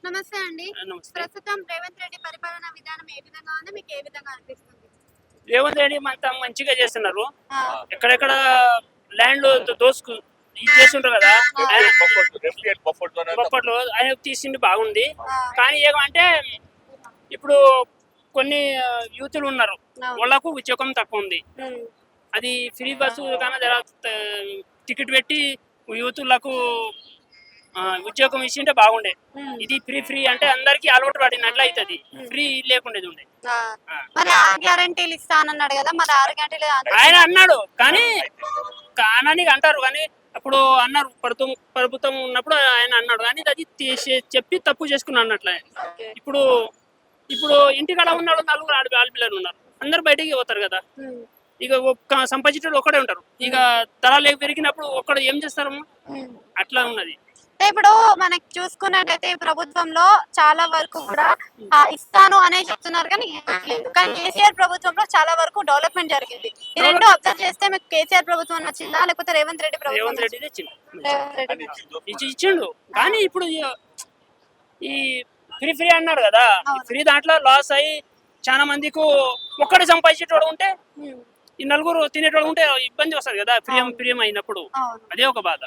నమస్తే అండి. నమస్తే. ప్రస్తుతం రేవంత్ రెడ్డి పరిపాలనా విధానం ఏ విధంగా ఉంది? మీకు ఏ విధంగా అనిపిస్తుంది? రేవంత్ రెడ్డి అంతా మంచిగా చేస్తున్నారు. ఆ! ఎక్కడెక్కడ ల్యాండ్‌లు దోసుకు ఇది చేస్తుంటారు కదా! ఆయన బొప్పట్లు ఆయన తీసింది బాగుంది. ఆ! కానీ ఏమంటే ఇప్పుడు కొన్ని యూతులు ఉన్నారు. అవును. వాళ్ళకు ఉద్యోగం తక్కువ ఉంది. హ్మ్. అది ఫ్రీ బస్సు కన్నా జర టికెట్ పెట్టి యూతులకు ఉద్యోగం ఇచ్చింటే బాగుండే. హ్మ్. ఇది ఫ్రీ అంటే అందరికీ అలవాటు పడినట్లు అయితది. ఫ్రీ లేకుండేది ఉండే. ఆ! ఆ. మరి 6 గ్యారంటీలు ఇస్తా అనన్నాడు కదా! మరి 6 గ్యారంటీలు ఆయన అన్నాడు కానీ కానని అంటారు కానీ అప్పుడు అన్నారు ప్రభుత్వం ఉన్నప్పుడు ఆయన అన్నాడు కానీ అది చెప్పి తప్పు చేసుకున్నాడు అన్నట్లు ఆయన. ఓకే. ఇప్పుడు ఇప్పుడు ఇంటికాడ ఉన్నాడు నలుగురు ఆడపిల్లలు ఉన్నారు అందరు బయటికి పోతారు కదా హ్మ్. ఇక ఒక్క సంపాదించేటోళ్ళు ఒక్కడే ఉంటారు ఇక ధరలు పెరిగినప్పుడు ఒక్కడు ఏం చేస్తారమ్మా హ్మ్. అట్లా ఉన్నది. అంటే ఇప్పుడు మనకి చూసుకున్నట్టయితే ఈ ప్రభుత్వంలో చాలా వరకు కూడా ఇస్తాను అనే చెప్తున్నారు కానీ ఇవ్వట్లేదు. కానీ కేసీఆర్ ప్రభుత్వంలో చాలా వరకు డెవలప్‌మెంట్ జరిగింది. ఈ రెండు అబ్జర్వ్ చేస్తే మీకు కేసీఆర్ ప్రభుత్వం నచ్చిందా? లేకపోతే రేవంత్ రెడ్డి ప్రభుత్వం రేవంత్ రెడ్డి నచ్చిందా? తెచ్చిండు రేవంత్ రెడ్డి. ఇచ్చిండు కానీ ఇప్పుడు ఈ ఫ్రీ అన్నాడు కదా అవును. ఫ్రీ దాంట్లో లాస్ అయ్యి చాలా మందికి ఒక్కడే సంపాదించేటోడు ఉంటే హ్మ్. ఈ నలుగురు తినేటోడు ఉంటే ఇబ్బంది వస్తుంది కదా ప్రియం అవును. ప్రియం అయినప్పుడు అవును. అదే ఒక బాధ.